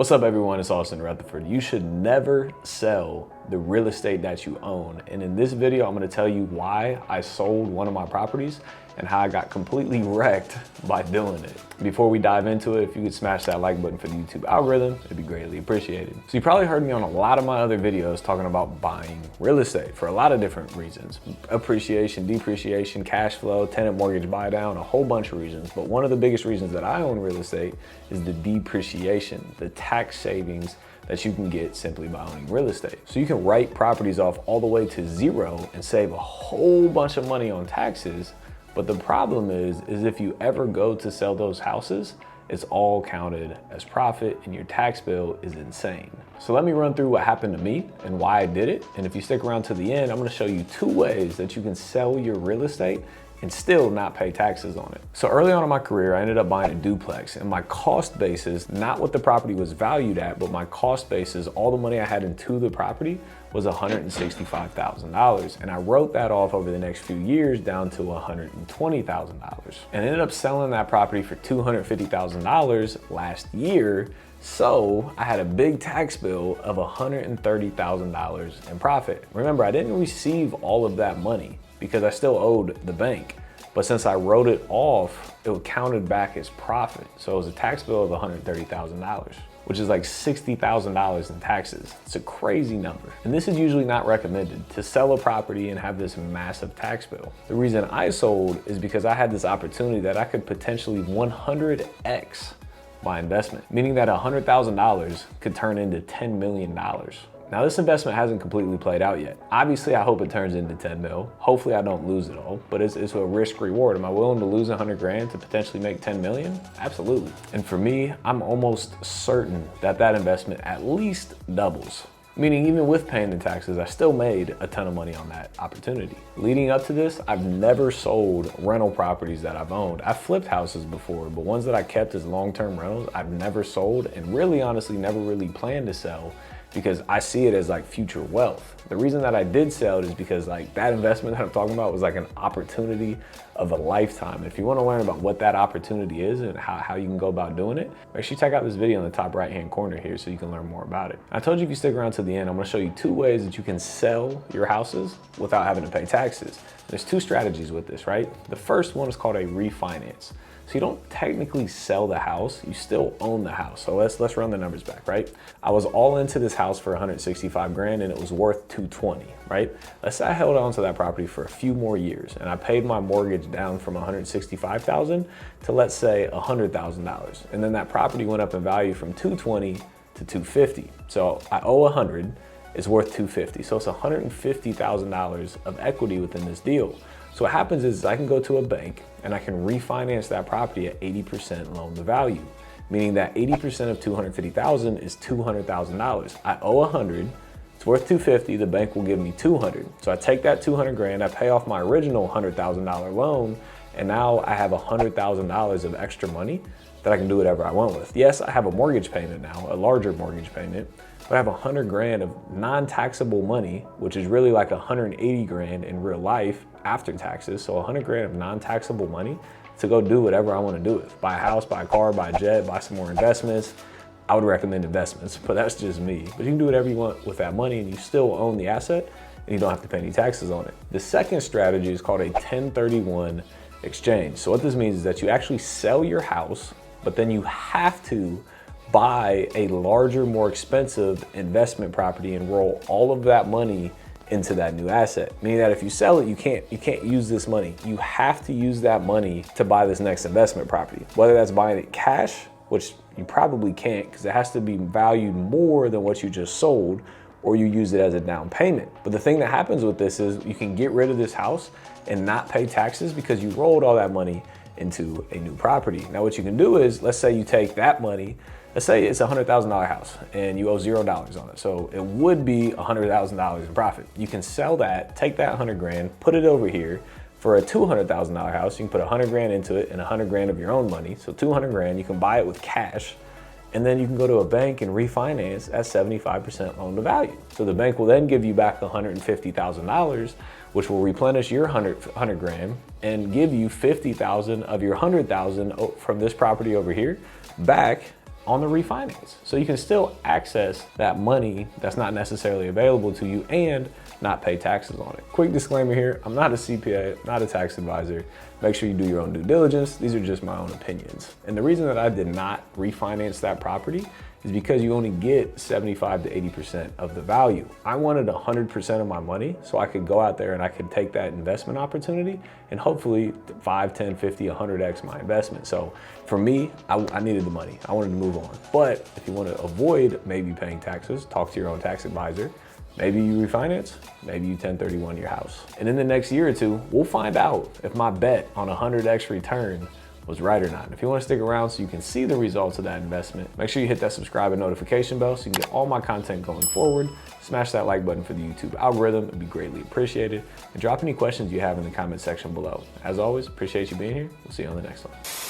What's up everyone, it's Austin Rutherford. You should never sell the real estate that you own. And in this video, I'm gonna tell you why I sold one of my properties and how I got completely wrecked by doing it. Before we dive into it, if you could smash that like button for the YouTube algorithm, it'd be greatly appreciated. So you probably heard me on a lot of my other videos talking about buying real estate for a lot of different reasons. Appreciation, depreciation, cash flow, tenant mortgage buy down, a whole bunch of reasons. But one of the biggest reasons that I own real estate is the depreciation, the tax savings that you can get simply by owning real estate. So you can write properties off all the way to zero and save a whole bunch of money on taxes. But the problem is if you ever go to sell those houses, it's all counted as profit and your tax bill is insane. So let me run through what happened to me and why I did it. And if you stick around to the end, I'm gonna show you 2 ways that you can sell your real estate and still not pay taxes on it. So early on in my career, I ended up buying a duplex, and my cost basis, not what the property was valued at, but my cost basis, all the money I had into the property was $165,000. And I wrote that off over the next few years down to $120,000. And ended up selling that property for $250,000 last year. So I had a big tax bill of $130,000 in profit. Remember, I didn't receive all of that money because I still owed the bank. But since I wrote it off, it counted back as profit. So it was a tax bill of $130,000, which is like $60,000 in taxes. It's a crazy number. And this is usually not recommended, to sell a property and have this massive tax bill. The reason I sold is because I had this opportunity that I could potentially 100x my investment, meaning that $100,000 could turn into $10 million. Now this investment hasn't completely played out yet. Obviously I hope it turns into 10 mil. Hopefully I don't lose it all, but it's a risk reward. Am I willing to lose 100 grand to potentially make 10 million? Absolutely. And for me, I'm almost certain that that investment at least doubles. Meaning even with paying the taxes, I still made a ton of money on that opportunity. Leading up to this, I've never sold rental properties that I've owned. I've flipped houses before, but ones that I kept as long-term rentals, I've never sold and really honestly never really planned to sell, because I see it as like future wealth. The reason that I did sell it is because like that investment that I'm talking about was like an opportunity of a lifetime. And if you wanna learn about what that opportunity is and how you can go about doing it, make sure you check out this video in the top right-hand corner here so you can learn more about it. I told you if you stick around to the end, I'm gonna show you 2 ways that you can sell your houses without having to pay taxes. There's 2 strategies with this, right? The first one is called a refinance. So you don't technically sell the house, you still own the house. So let's run the numbers back, right? I was all into this house for 165 grand and it was worth 220, right? Let's say I held on to that property for a few more years and I paid my mortgage down from 165,000 to let's say $100,000. And then that property went up in value from 220 to 250. So I owe 100, it's worth 250. So it's $150,000 of equity within this deal. So what happens is I can go to a bank and I can refinance that property at 80% loan to value, meaning that 80% of 250,000 is $200,000. I owe 100, it's worth 250, the bank will give me 200. So I take that 200 grand, I pay off my original $100,000 loan, and now I have $100,000 of extra money that I can do whatever I want with. Yes, I have a mortgage payment now, a larger mortgage payment, but I have 100 grand of non-taxable money, which is really like 180 grand in real life after taxes. So 100 grand of non-taxable money to go do whatever I want to do with. Buy a house, buy a car, buy a jet, buy some more investments. I would recommend investments, but that's just me. But you can do whatever you want with that money and you still own the asset and you don't have to pay any taxes on it. The second strategy is called a 1031 exchange. So what this means is that you actually sell your house, but then you have to buy a larger, more expensive investment property and roll all of that money into that new asset. Meaning that if you sell it, you can't use this money. You have to use that money to buy this next investment property. Whether that's buying it cash, which you probably can't because it has to be valued more than what you just sold, or you use it as a down payment. But the thing that happens with this is you can get rid of this house and not pay taxes because you rolled all that money into a new property. Now what you can do is, let's say you take that money, let's say it's a $100,000 house and you owe $0 on it. So it would be $100,000 in profit. You can sell that, take that 100 grand, put it over here. For a $200,000 house, you can put 100 grand into it and 100 grand of your own money. So 200 grand, you can buy it with cash. And then you can go to a bank and refinance at 75% loan to value. So the bank will then give you back $150,000, which will replenish your 100 grand and give you 50,000 of your 100,000 from this property over here back on the refinance. So you can still access that money that's not necessarily available to you and not pay taxes on it. Quick disclaimer here, I'm not a CPA, not a tax advisor. Make sure you do your own due diligence. These are just my own opinions. And the reason that I did not refinance that property is because you only get 75 to 80% of the value. I wanted 100% of my money so I could go out there and I could take that investment opportunity and hopefully 5, 10, 50, 100x my investment. So for me, I needed the money. I wanted to move on. But if you want to avoid maybe paying taxes, talk to your own tax advisor. Maybe you refinance, maybe you 1031 your house. And in the next year or two, we'll find out if my bet on 100x return was right or not. And if you want to stick around so you can see the results of that investment, make sure you hit that subscribe and notification bell so you can get all my content going forward. Smash that like button for the YouTube algorithm, it'd be greatly appreciated. And drop any questions you have in the comment section below. As always, appreciate you being here. We'll see you on the next one.